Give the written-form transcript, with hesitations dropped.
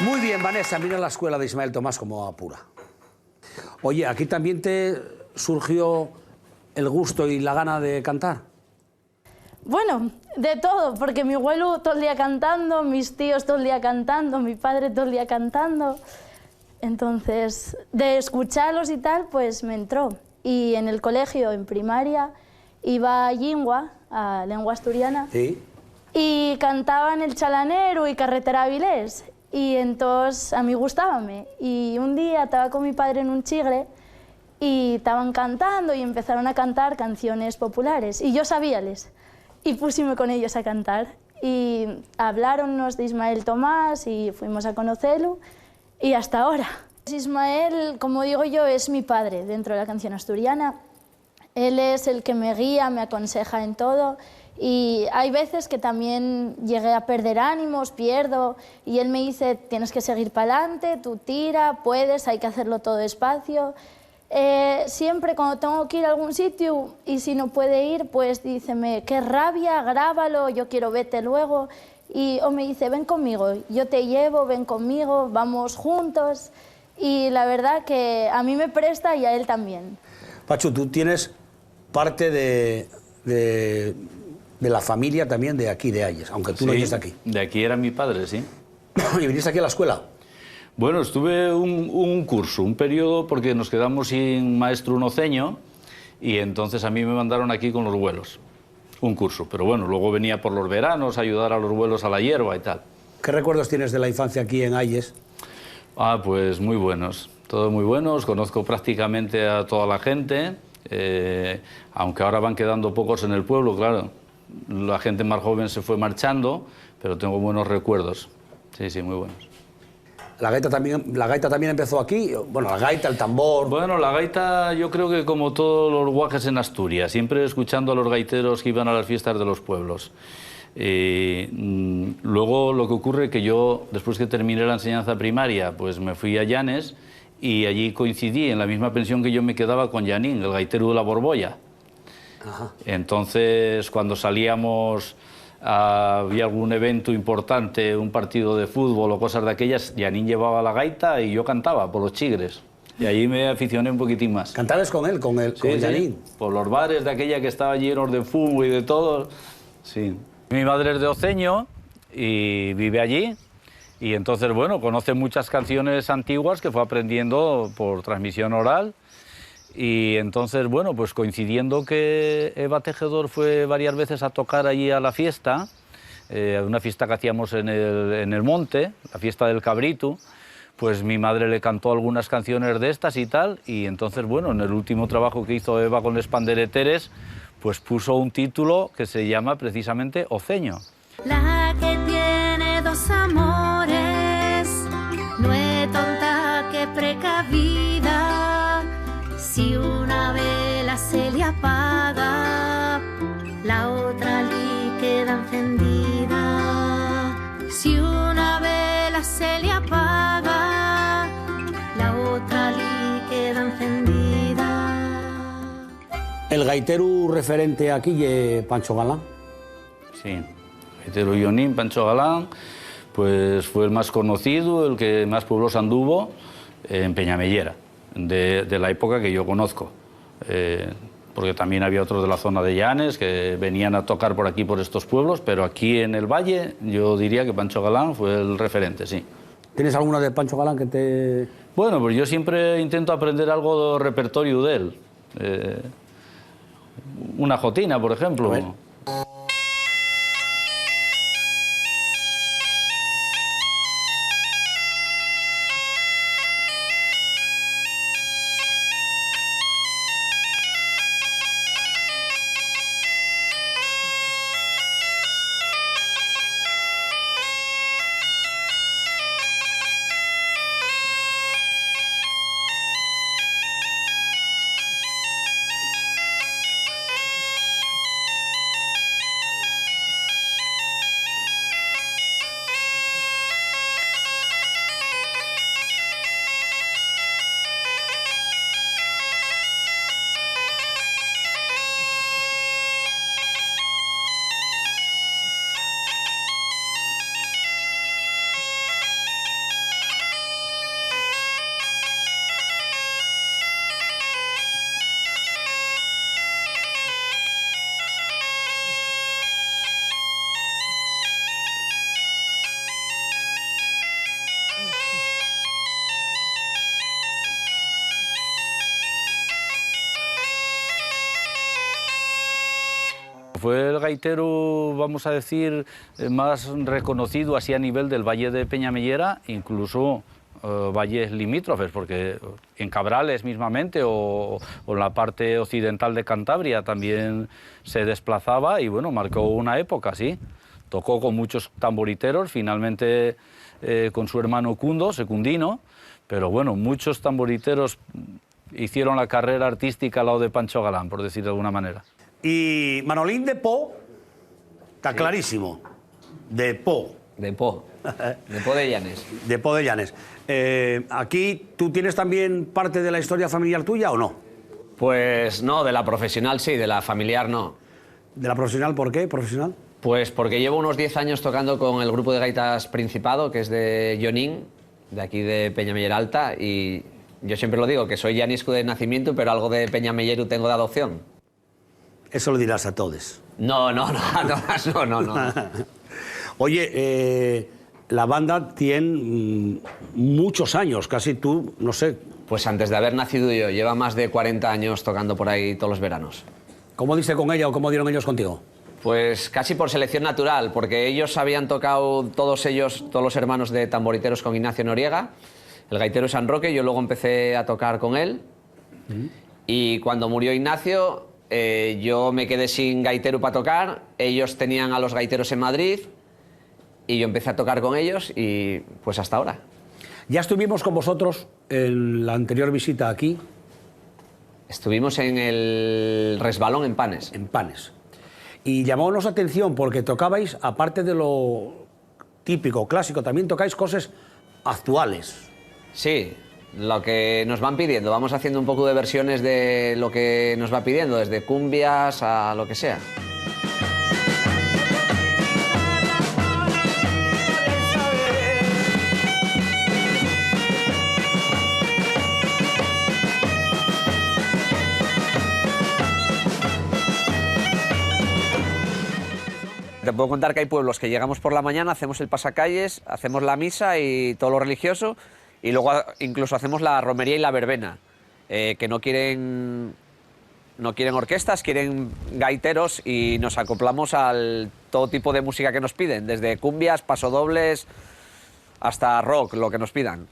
Muy bien, Vanessa, mira la escuela de Ismael Tomás como apura. Oye, ¿aquí también te surgió el gusto y la gana de cantar? Bueno, de todo, porque mi abuelo todo el día cantando, mis tíos todo el día cantando, mi padre todo el día cantando. Entonces, de escucharlos y tal, pues me entró. Y en el colegio, en primaria, iba a Llingua, a lengua asturiana, Sí. y cantaban el chalanero y Carretera Avilés. Y entonces a mí gustábame. Y un día estaba con mi padre en un chigre y estaban cantando y empezaron a cantar canciones populares. Y yo sabíales. Y pusime con ellos a cantar. Y habláronnos de Ismael Tomás y fuimos a conocerlo. Y hasta ahora. Ismael, como digo yo, es mi padre dentro de la canción asturiana. Él es el que me guía, me aconseja en todo. Y hay veces que también llegué a perder ánimos, pierdo, y él me dice, tienes que seguir para adelante, tú tira, puedes, hay que hacerlo todo despacio. Siempre cuando tengo que ir a algún sitio y si no puede ir, pues díceme, qué rabia, grábalo, yo quiero verte luego. O me dice, ven conmigo, yo te llevo, ven conmigo, vamos juntos. Y la verdad que a mí me presta y a él también. Pachu, tú tienes parte de la familia también de aquí, de Ayes, aunque tú no eres de aquí. De aquí era mi padre, sí. ¿Y viniste aquí a la escuela? Bueno, estuve un curso, un periodo, porque nos quedamos sin maestro unoceño y entonces a mí me mandaron aquí con los vuelos. Un curso, pero bueno, luego venía por los veranos a ayudar a los vuelos a la hierba y tal. ¿Qué recuerdos tienes de la infancia aquí en Ayes? Ah, pues muy buenos, todos muy buenos, conozco prácticamente a toda la gente, aunque ahora van quedando pocos en el pueblo, claro. La gente más joven se fue marchando, pero tengo buenos recuerdos. Sí, sí, muy buenos. ¿La gaita también empezó aquí? Bueno, la gaita, el tambor... Bueno, la gaita yo creo que como todos los guajes en Asturias, siempre escuchando a los gaiteros que iban a las fiestas de los pueblos. Luego lo que ocurre es que yo, después que terminé la enseñanza primaria, pues me fui a Llanes y allí coincidí en la misma pensión que yo me quedaba con Yanín, el gaitero de la Borbolla. Ajá. Entonces, cuando salíamos, había algún evento importante, un partido de fútbol o cosas de aquellas, Yanín llevaba la gaita y yo cantaba por los chigres. Y allí me aficioné un poquitín más. ¿Cantabas con él, con Yanín? Sí, por los bares de aquella que estaba llenos de fumo y de todo. Sí. Mi madre es de Oceño y vive allí. Y entonces, bueno, conoce muchas canciones antiguas que fue aprendiendo por transmisión oral. Y entonces, bueno, pues coincidiendo que Eva Tejedor fue varias veces a tocar allí a la fiesta, una fiesta que hacíamos en el monte, la fiesta del cabrito, pues mi madre le cantó algunas canciones de estas y tal, y entonces, bueno, en el último trabajo que hizo Eva con Les Pandereteres, pues puso un título que se llama precisamente Oceño. La que tiene dos amores, no es tonta que precavida. Si una vela se le apaga, la otra le queda encendida. Si una vela se le apaga, la otra le queda encendida. ¿El gaitero referente aquí es Pancho Galán? Sí, el gaitero Yonín, Pancho Galán, pues fue el más conocido, el que más pueblos anduvo en Peñamellera. De la época que yo conozco, porque también había otros de la zona de Llanes que venían a tocar por aquí, por estos pueblos, pero aquí en el valle yo diría que Pancho Galán fue el referente, sí. ¿Tienes alguna de Pancho Galán que te...? Bueno, pues yo siempre intento aprender algo de repertorio de él. Una jotina, por ejemplo. Fue el gaitero, vamos a decir, más reconocido así a nivel del Valle de Peñamellera, incluso valles limítrofes, porque en Cabrales mismamente o en la parte occidental de Cantabria también se desplazaba y bueno, marcó una época, sí. Tocó con muchos tamboriteros, finalmente con su hermano Cundo, Secundino, pero bueno, muchos tamboriteros hicieron la carrera artística al lado de Pancho Galán, por decir de alguna manera. Y Manolín de Po, está clarísimo, de Po. De Po. De Po de Llanes. De Po de Llanes. Aquí, ¿tú tienes también parte de la historia familiar tuya o no? Pues no, de la profesional sí, de la familiar no. ¿De la profesional por qué? ¿Profesional? Pues porque llevo unos 10 años tocando con el grupo de gaitas Principado, que es de Jonín, de aquí de Peñamellera Alta, y yo siempre lo digo, que soy llanisco de nacimiento, pero algo de Peñamelleru tengo de adopción. Eso lo dirás a todos. No. Oye, la banda tiene muchos años, casi tú, no sé. Pues antes de haber nacido yo, lleva más de 40 años tocando por ahí todos los veranos. ¿Cómo diste con ella o cómo dieron ellos contigo? Pues casi por selección natural, porque ellos habían tocado, todos los hermanos de tamboriteros con Ignacio Noriega, el gaitero San Roque, yo luego empecé a tocar con él, y cuando murió Ignacio, yo me quedé sin gaitero para tocar, ellos tenían a los gaiteros en Madrid, y yo empecé a tocar con ellos, y pues hasta ahora. Ya estuvimos con vosotros en la anterior visita aquí. Estuvimos en el Resbalón en Panes. En Panes. Y llamábamos la atención porque tocabais, aparte de lo típico, clásico, también tocáis cosas actuales. Sí, lo que nos van pidiendo. Vamos haciendo un poco de versiones de lo que nos va pidiendo, desde cumbias a lo que sea. Te puedo contar que hay pueblos que llegamos por la mañana, hacemos el pasacalles, hacemos la misa y todo lo religioso, y luego incluso hacemos la romería y la verbena, que no quieren orquestas, quieren gaiteros, y nos acoplamos al todo tipo de música que nos piden, desde cumbias, pasodobles, hasta rock, lo que nos pidan.